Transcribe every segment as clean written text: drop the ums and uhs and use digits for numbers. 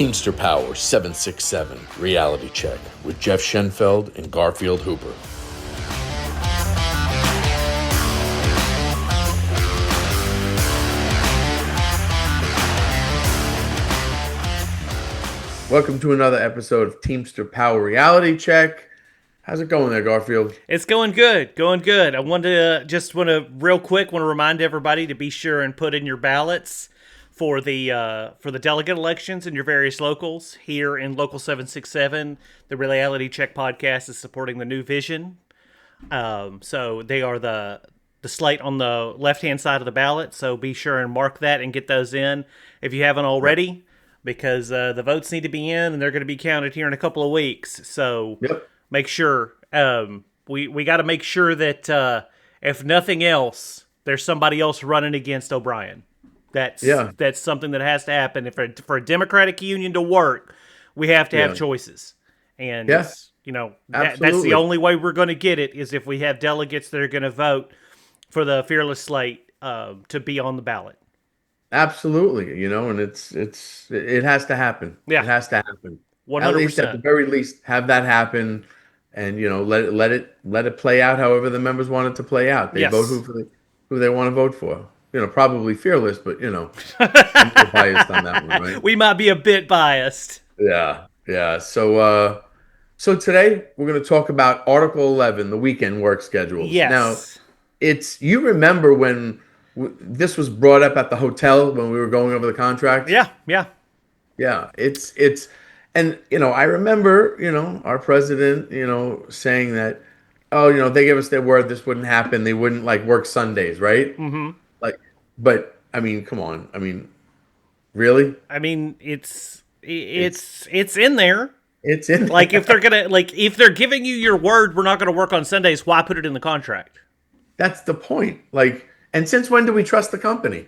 Teamster Power 767 Reality Check with Jeff Schenfeld and Garfield Hooper. Welcome to another episode of Teamster Power Reality Check. How's it going there, Garfield? It's going good, going good. I want to real quick remind everybody to be sure and put in your ballots for the delegate elections in your various locals. Here in Local 767, the Reality Check podcast is supporting the New Vision. So they are the slate on the left-hand side of the ballot. So be sure and mark that and get those in if you haven't already, because the votes need to be in and they're going to be counted here in a couple of weeks. So make sure we got to make sure that if nothing else, there's somebody else running against O'Brien. That's something that has to happen. If for a Democratic Union to work, we have to have choices. And that's the only way we're going to get it is if we have delegates that are going to vote for the fearless slate to be on the ballot. Absolutely, and it has to happen. Yeah. It has to happen. 100%. At least, at the very least, have that happen, and let it play out however the members want it to play out. They vote who they want to vote for. Probably fearless, but I'm biased on that one, right? We might be a bit biased. Yeah. So today we're going to talk about Article 11, the weekend work schedules. Yes. Now, you remember when this was brought up at the hotel when we were going over the contract? Yeah. And I remember our president saying that, they gave us their word this wouldn't happen. They wouldn't work Sundays, right? Mm-hmm. But I mean, come on. I mean, really? I mean, it's in there. It's in there. If they're giving you your word, we're not going to work on Sundays. Why put it in the contract? That's the point. And since when do we trust the company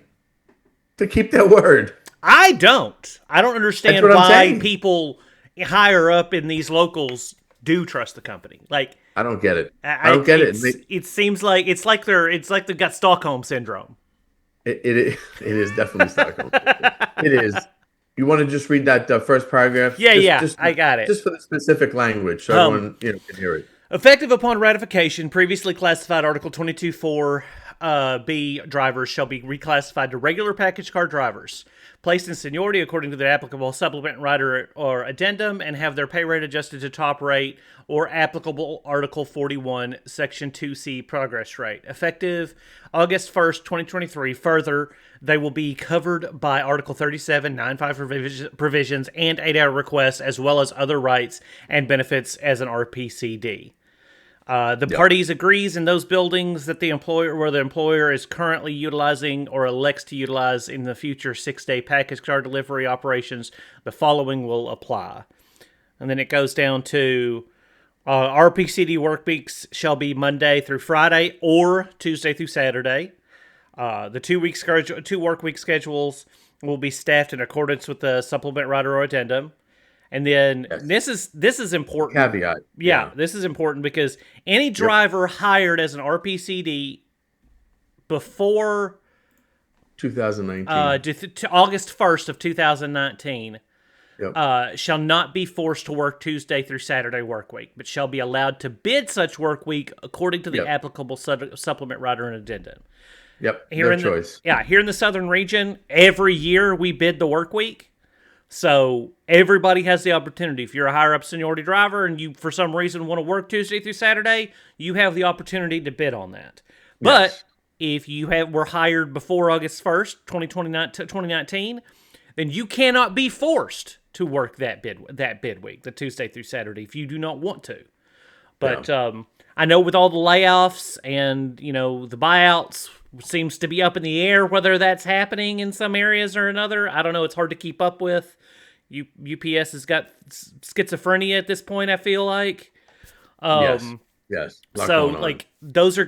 to keep their word? I don't understand why people higher up in these locals do trust the company. I don't get it. I don't get it. It seems like it's like they've got Stockholm syndrome. It is definitely Stockholm. It is. You want to just read that first paragraph? I got it. Just for the specific language, so everyone can hear it. Effective upon ratification, previously classified Article 22(4) B drivers shall be reclassified to regular package car drivers, placed in seniority according to the applicable supplement, rider, or addendum, and have their pay rate adjusted to top rate or applicable Article 41, Section 2C progress rate. Effective August 1st, 2023. Further, they will be covered by Article 37, 9.5 provisions, and 8-hour requests, as well as other rights and benefits as an RPCD. The parties agrees in those buildings that the employer is currently utilizing or elects to utilize in the future 6-day package car delivery operations, the following will apply. And then it goes down to RPCD work weeks shall be Monday through Friday or Tuesday through Saturday. The 2 work week schedules will be staffed in accordance with the supplement, rider, or addendum. And then this is important. Caveat. Yeah, this is important because any driver hired as an RPCD before 2019, August 1st of 2019, shall not be forced to work Tuesday through Saturday work week, but shall be allowed to bid such work week according to the applicable supplement, rider, and addendum. Here choice. Here in the Southern region, every year we bid the work week. So everybody has the opportunity. If you're a higher up seniority driver and you, for some reason, want to work Tuesday through Saturday, you have the opportunity to bid on that. But if you were hired before August 1st, 2019, then you cannot be forced to work that bid week, the Tuesday through Saturday, if you do not want to. But I know with all the layoffs and the buyouts, seems to be up in the air whether that's happening in some areas or another. I don't know. It's hard to keep up with. UPS has got schizophrenia at this point, I feel like. Yes. So, those are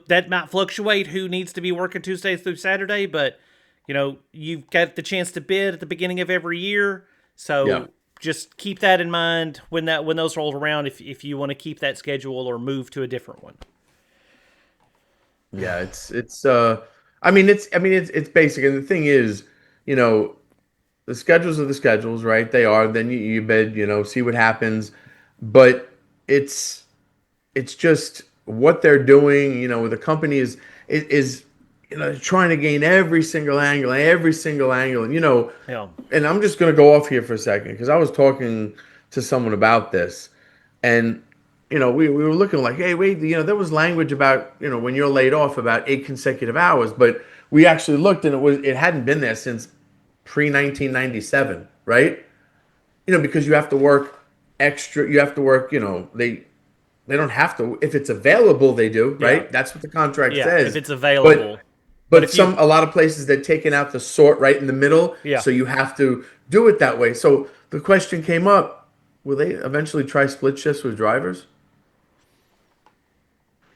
that might fluctuate who needs to be working Tuesday through Saturday, but, you've got the chance to bid at the beginning of every year. So, just keep that in mind when those roll around if you want to keep that schedule or move to a different one. Yeah, it's basic. And the thing is, the schedules are the schedules, right? They are. Then you bid, see what happens. But it's it's just what they're doing. The company is trying to gain every single angle, Yeah. and I'm just going to go off here for a second because I was talking to someone about this, and we were looking like, hey, wait, there was language about when you're laid off about 8 consecutive hours, but we actually looked and it hadn't been there since pre 1997, right? Because you have to work extra, you have to work, they don't have to. If it's available, they do, Yeah. right? That's what the contract Yeah. If says. it's But available. But but if you, a lot of places they're taking out the sort right in the middle, yeah. so you have to do it that way. So the question came up: will they eventually try split shifts with drivers?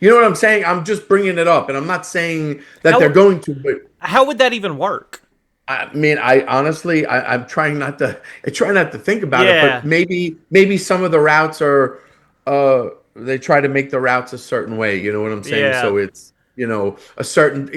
You know what I'm saying? I'm just bringing it up, and I'm not saying that they're How, going to, but how would that even work? I mean, I honestly, I'm trying not to. I try not to think about it, but Yeah. maybe some of the routes are, they try to make the routes a certain way. You know what I'm saying? Yeah. So it's a certain.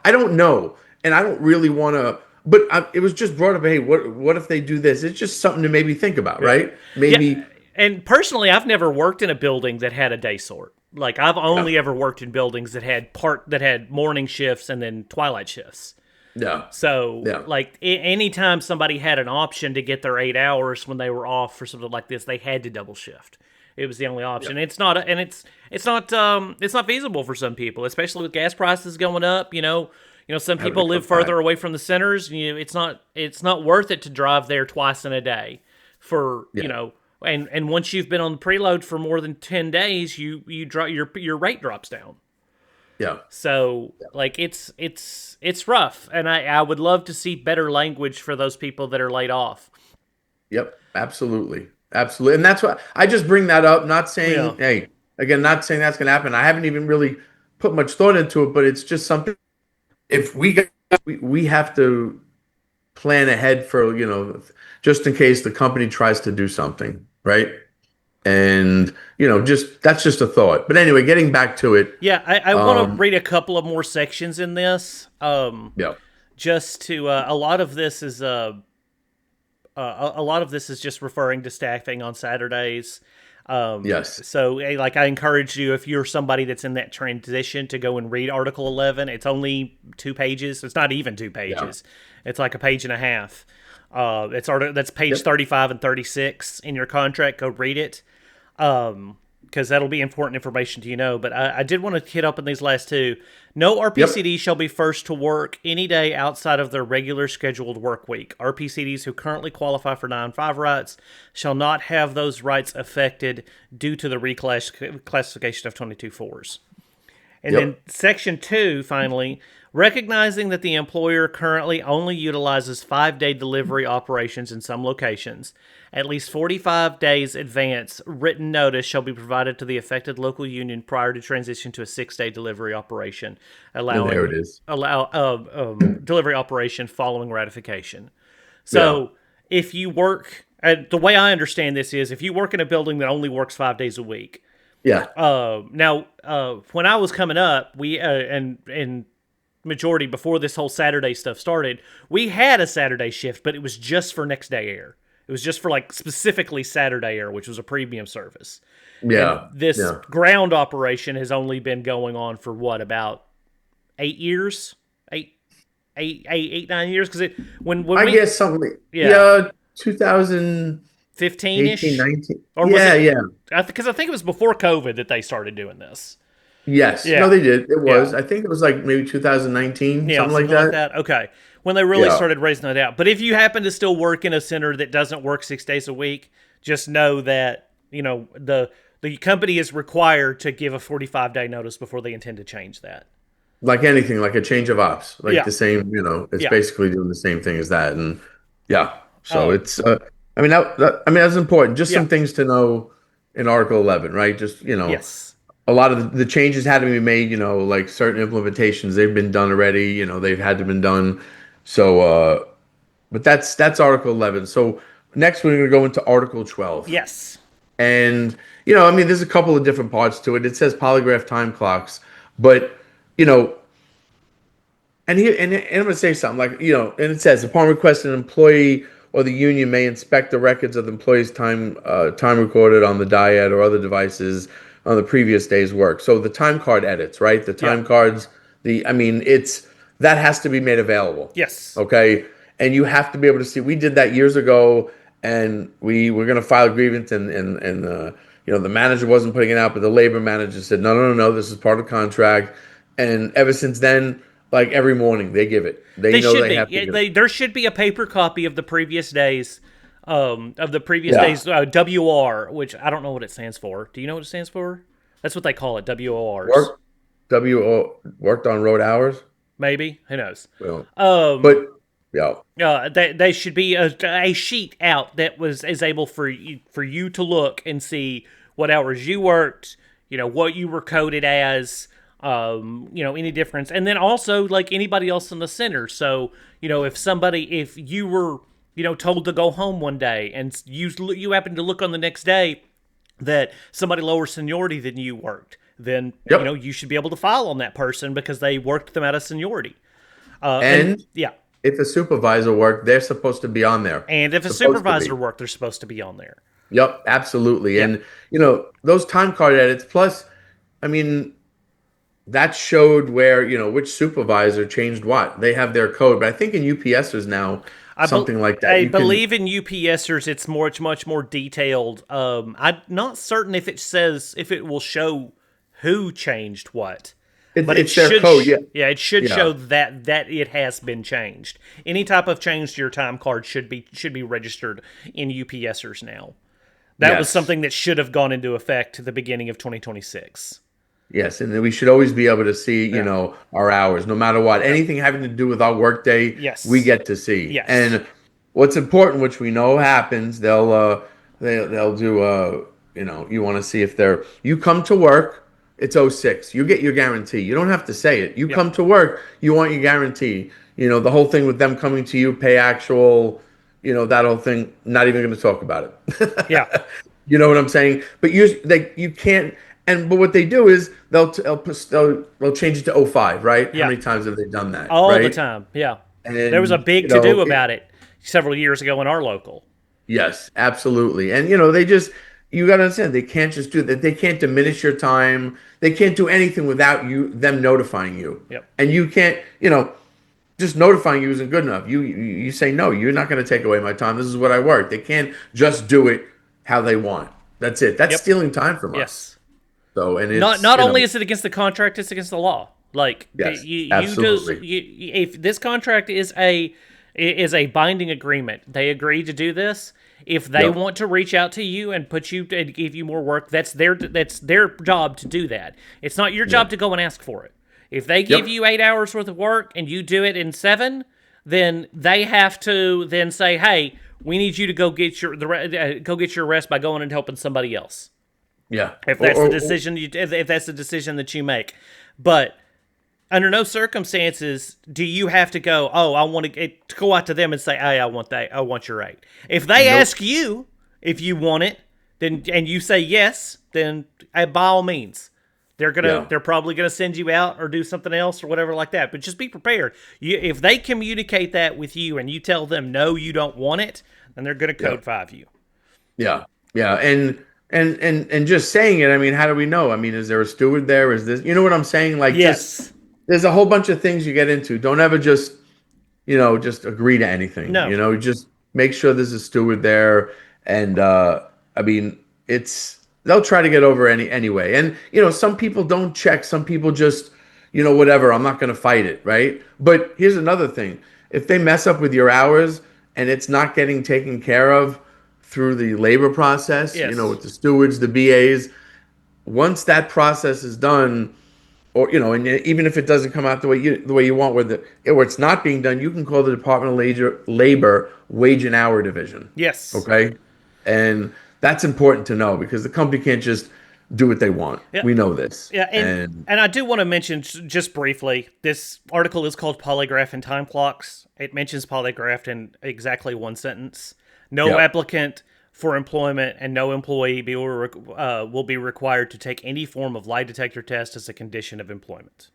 I don't know, and I don't really want to. But it was just brought up. Hey, what if they do this? It's just something to maybe think about, Yeah. right? Yeah. Maybe. And personally, I've never worked in a building that had a day sort. Like I've No, only ever worked in buildings that had morning shifts and then twilight shifts. no, So, no. like, anytime somebody had an option to get their 8 hours when they were off for something like this, they had to double shift. It was the only option. Yeah. It's not feasible for some people, especially with gas prices going up. Some Having to people come live back. further away from the centers. It's not worth it to drive there twice in a day for Yeah, And once you've been on the preload for more than 10 days, you drop your rate drops down. yeah. So like it's rough, and I would love to see better language for those people that are laid off. Yep, absolutely. Absolutely. And that's why I just bring that up, not Yeah, saying, hey, again, not saying that's going to happen. I haven't even really put much thought into it, but it's just something. If we have to plan ahead for, just in case the company tries to do something, right? And, just that's just a thought. But anyway, getting back to it, yeah. I want to um, read a couple of more sections in this. yeah, Just to a lot of this is a lot of this is just referring to staffing on Saturdays. yes, So, like, I encourage you, if you're somebody that's in that transition, to go and read Article 11. It's only 2 pages. It's not even two yeah, pages. It's like a page and a half. That's page yep, 35 and 36 in your contract. Go read it, because that'll be important information to But I did want to hit up on these last two. No yep, RPCD shall be first to work any day outside of their regular scheduled work week. RPCDs who currently qualify for 9-5 rights shall not have those rights affected due to the reclassification of 22-4s. And then yep, section 2, finally, recognizing that the employer currently only utilizes 5-day delivery operations in some locations, at least 45 days advance written notice shall be provided to the affected local union prior to transition to a 6-day delivery operation, and there allowing it is. delivery operation following ratification. Yeah, So if you work, the way I understand this is, if you work in a building that only works 5 days a week, yeah, when I was coming up, we and majority before this whole Saturday stuff started, we had a Saturday shift, but it was just for next day air. It was just for like specifically Saturday air, which was a premium service. And yeah, this yeah. ground operation has only been going on for what, about 8 years, 9 years? Because it when I we guess something like, yeah, yeah, 2018, 15-ish, 19. or was Yeah, it? yeah. Because I think it was before COVID that they started doing this. Yes. No, Yeah, they did. It yeah. was. I think it was like maybe 2019, Yeah, something like something like that. that. Okay. When they really Yeah. started raising it out. But if you happen to still work in a center that doesn't work 6 days a week, just know that, the company is required to give a 45-day notice before they intend to change that. Like anything, like a change of ops, like Yeah. the same, it's Yeah. basically doing the same thing as that. And yeah. So Um, it's, I mean, I mean, that's important. Just yeah. some things to know in Article 11, right? Just, Yes. a lot of the changes had to be made, like certain implementations, they've been done already, they've had to been done. So, but that's Article 11. So next we're going to go into Article 12. Yes. And, I mean, there's a couple of different parts to it. It says polygraph time clocks, but, you know, and I'm gonna say something like, and it says upon request, an employee or the union may inspect the records of the employee's time recorded on the diet or other devices on the previous day's work. So the time card edits, right? The Yeah. time cards, I mean, it's that has to be made available. Yes. Okay, and you have to be able to see. We did that years ago, and we were gonna file a grievance, and the manager wasn't putting it out, but the labor manager said, no, no, no, no, this is part of the contract. And ever since then, like every morning, they give it. They They know should they have be. to give it. There should be a paper copy of the previous days, Yeah. WR, which I don't know what it stands for. Do you know what it stands for? That's what they call it, WORs. Work, worked on road hours. Maybe, who knows? Well, but yeah, They should be a sheet out that is able for you to look and see what hours you worked, what you were coded as, any difference, and then also like anybody else in the center. So if you were told to go home one day and you happen to look on the next day that somebody lower seniority than you worked, then yep. you should be able to file on that person because they worked them out of seniority. And Yeah. if a supervisor worked, they're supposed to be on there. And if a Supposed to be. supervisor worked, they're supposed to be on there. Yep, absolutely. Yeah. And those time card edits. Plus, I mean, that showed where which supervisor changed what. They have their code, but I think in UPSers now something like that. I believe in UPSers it's much more detailed. I'm not certain if it will show who changed what. But it's their code, yeah. It should Yeah. show that it has been changed. Any type of change to your time card should be registered in UPSers now. That was Yes. something that should have gone into effect at the beginning of 2026. Yes, and then we should always be able to see, our hours, no matter what. Anything having to do with our workday, Yes. we get to see. Yes. And what's important, which we know happens, they'll do you want to see if you come to work, it's 06. You get your guarantee. You don't have to say it. You come to work, you want your guarantee. The whole thing with them coming to you, pay actual, that whole thing, not even going to talk about it. Yeah. You know what I'm saying? But you can't. But what they do is they'll change it to 05, right? Yeah. How many times have they done that? All right? the time, yeah. And There was a big to do about it several years ago in our local. Yes, absolutely. And you got to understand they can't just do that. They can't diminish your time. They can't do anything without them notifying you. Yep. And you can't, just notifying you isn't good enough. You say no. You're not going to take away my time. This is what I work. They can't just do it how they want. That's it. That's stealing time from us. Yes. So and it's, not only is it against the contract, it's against the law. Like yes, absolutely. If this contract is a binding agreement, they agree to do this. If they want to reach out to you and put you and give you more work, that's their job to do that. It's not your job to go and ask for it. If they give you 8 hours worth of work and you do it in 7, then they have to then say, "Hey, we need you to go get your rest by going and helping somebody else." Yeah. If that's the decision if that's the decision that you make. But under no circumstances do you have to go, "Oh, I want to go out to them and say, "Hey, I want your 8." If they ask you if you want it, then and you say yes, then by all means. They're probably gonna send you out or do something else or whatever like that. But just be prepared. If they communicate that with you and you tell them no, you don't want it, then they're gonna code 5 you. Yeah. Yeah. And just saying it, I mean, how do we know? I mean, is there a steward there? Is this, you know what I'm saying? Like, Yes. there's a whole bunch of things you get into. Don't ever just agree to anything. No. Just make sure there's a steward there. And, I mean, they'll try to get over anyway. And, some people don't check. Some people just, whatever, I'm not going to fight it. Right. But here's another thing. If they mess up with your hours and it's not getting taken care of through the labor process, with the stewards, the BAs, once that process is done, or and even if it doesn't come out the way you want, where it's not being done, you can call the Department of Labor Wage and Hour Division. Yes. Okay, and that's important to know because the company can't just do what they want. Yeah. We know this. Yeah, and I do want to mention just briefly, this article is called Polygraph and Time Clocks. It mentions polygraph in exactly one sentence. No applicant for employment and no employee will be required to take any form of lie detector test as a condition of employment.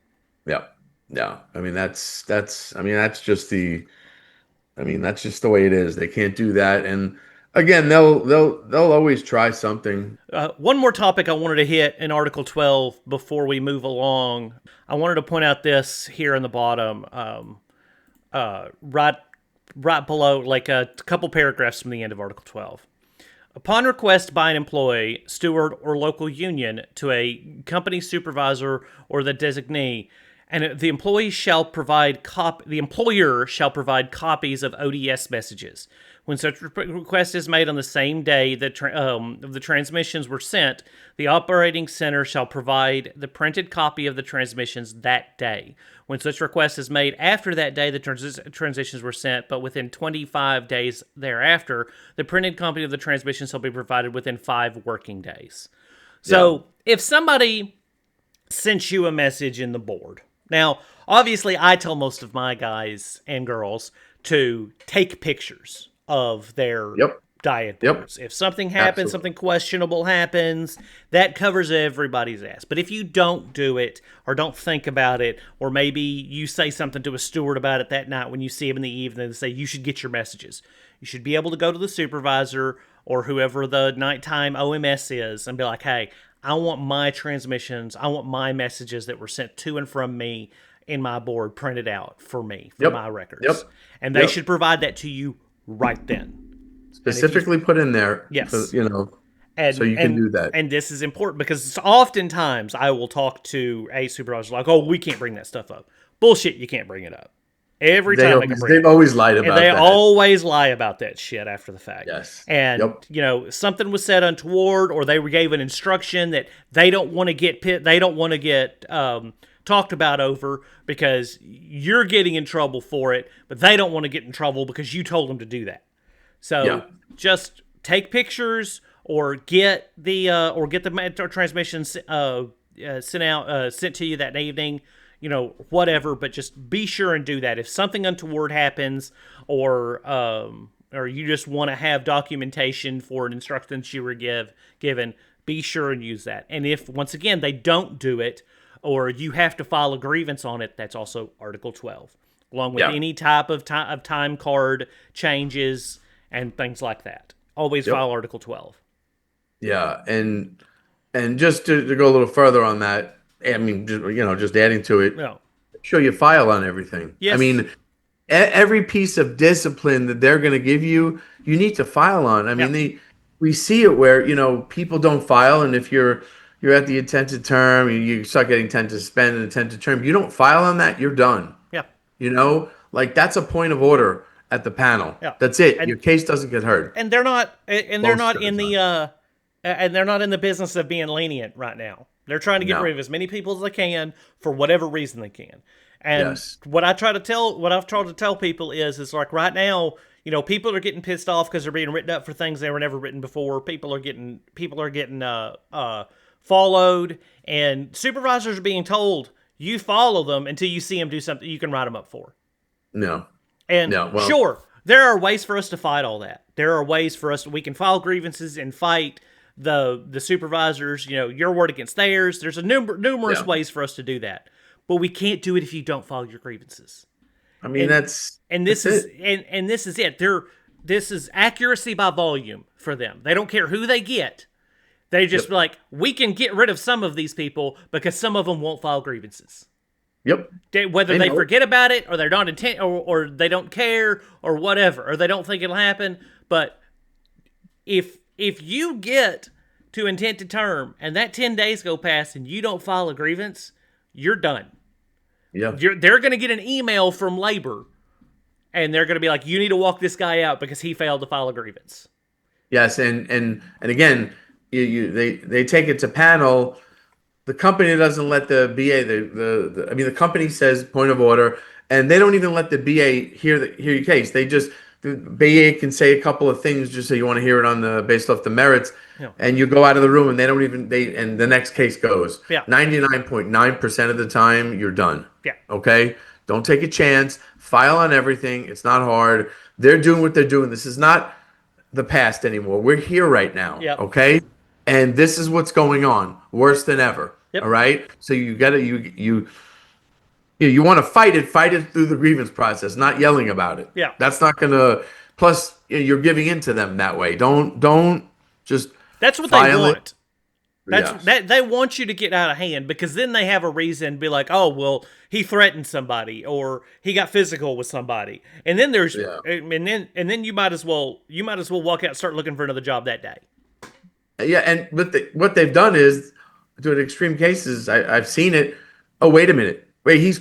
Yeah. No, I mean that's just the way it is. They can't do that. And again, they'll always try something. One more topic I wanted to hit in Article 12 before we move along. I wanted to point out this here in the bottom, right, right below, like a couple paragraphs from the end of Article 12. Upon request by an employee, steward, or local union to a company supervisor or the designee, and the employee shall provide the employer shall provide copies of ODS messages. When such request is made on the same day that the transmissions were sent, the operating center shall provide the printed copy of the transmissions that day. When such request is made after that day the transmissions were sent, but within 25 days thereafter, the printed copy of the transmission shall be provided within 5 working days. So if somebody sent you a message in the board, now obviously I tell most of my guys and girls to take pictures of their diet boards. If something happens, something questionable happens, that covers everybody's ass. But if you don't do it or don't think about it, or maybe you say something to a steward about it that night when you see him in the evening and say you should get your messages, you should be able to go to the supervisor or whoever the nighttime OMS is and be like, hey, I want my transmissions, I want my messages that were sent to and from me in my board printed out for me, for my records. And they should provide that to you right then. Specifically put in there, yes, so you can do that. And this is important because oftentimes I will talk to a supervisor like, "Oh, we can't bring that stuff up." Bullshit, you can't bring it up. Every time I can bring it up. They've always lied about that. They always lie about that shit after the fact. Yes. And something was said untoward, or they gave an instruction that they don't want to get talked about over because you're getting in trouble for it, but they don't want to get in trouble because you told them to do that. So just take pictures or get the transmissions sent to you that evening, whatever. But just be sure and do that. If something untoward happens, or you just want to have documentation for an instruction you were given, be sure and use that. And if once again they don't do it, or you have to file a grievance on it, that's also Article 12, along with any type of time card changes and things like that. Always file Article 12. Yeah, and just to go a little further on that, I mean, just adding to it, sure you file on everything. Yes. I mean, every piece of discipline that they're going to give you, you need to file on. I mean, we see it where, people don't file, and if you're at the intended term, you start getting intent to suspend and intended term, you don't file on that, you're done. Yeah. Like that's a point of order at the panel. Yeah. That's it. Your case doesn't get heard. And they're not in the business of being lenient right now. They're trying to get rid of as many people as they can for whatever reason they can. And what I've tried to tell people is like right now, people are getting pissed off because they're being written up for things they were never written before. People are getting followed, and supervisors are being told you follow them until you see them do something you can write them up for. No. And sure, there are ways for us to fight all that. There are ways for us we can file grievances and fight the supervisors, your word against theirs. There's numerous ways for us to do that. But we can't do it if you don't file your grievances. I mean, this is it. This is accuracy by volume for them. They don't care who they get. They just be like, we can get rid of some of these people because some of them won't file grievances. Yep. Whether they forget about it, or they're not intent, or they don't care, or whatever, or they don't think it'll happen. But if you get to intent to term and that 10 days go past and you don't file a grievance, you're done. Yeah. They're going to get an email from labor, and they're going to be like, you need to walk this guy out because he failed to file a grievance. Yes, and again, they take it to panel. The company doesn't let the BA. The company says point of order, and they don't even let the BA hear your case. The BA can say a couple of things just so you want to hear it based off the merits, and you go out of the room, and and the next case goes. 99.9% of the time, you're done. Yeah. Okay. Don't take a chance. File on everything. It's not hard. They're doing what they're doing. This is not the past anymore. We're here right now. Yep. Okay. And this is what's going on, worse than ever. Yep. All right. So you got to you want to fight it through the grievance process, not yelling about it. Yeah. That's not going to, plus you're giving in to them that way. Don't just. That's what violate. They want. That they want you to get out of hand, because then they have a reason to be like, oh, well, he threatened somebody or he got physical with somebody, and then there's and then you might as well walk out and start looking for another job that day. Yeah, and what they've done is, to an extreme cases, I've seen it. Oh, wait a minute, wait, he's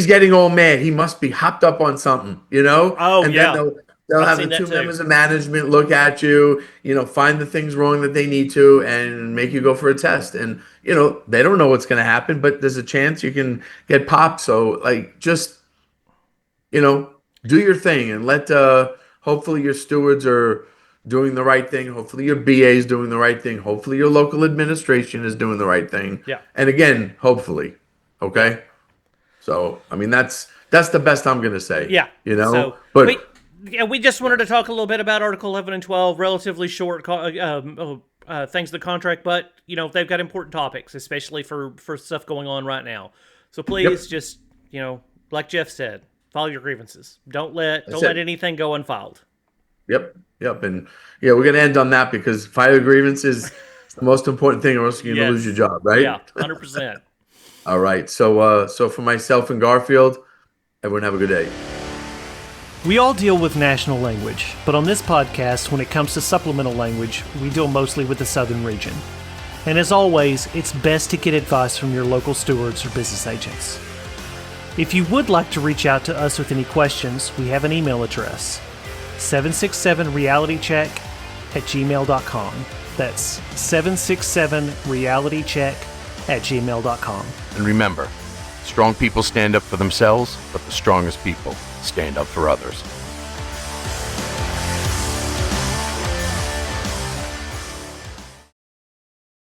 getting all mad. He must be hopped up on something, Oh, and yeah. then they'll have the two members of management look at you, find the things wrong that they need to, and make you go for a test. And, they don't know what's going to happen, but there's a chance you can get popped. So, just, do your thing, and let, hopefully your stewards are doing the right thing. Hopefully your BA is doing the right thing. Hopefully your local administration is doing the right thing. Yeah. And again, hopefully. Okay. So, I mean, that's the best I'm going to say. Yeah. So, but. We just wanted to talk a little bit about Article 11 and 12, relatively short things to the contract, but, they've got important topics, especially for stuff going on right now. So please just, like Jeff said, file your grievances. Don't let anything go unfiled. Yep. And we're going to end on that, because file grievance is the most important thing, or else you're going to lose your job, right? Yeah, 100%. All right. So for myself and Garfield, everyone have a good day. We all deal with national language, but on this podcast, when it comes to supplemental language, we deal mostly with the southern region. And as always, it's best to get advice from your local stewards or business agents. If you would like to reach out to us with any questions, we have an email address, 767realitycheck@gmail.com. That's 767realitycheck@gmail.com. And remember, strong people stand up for themselves, but the strongest people stand up for others.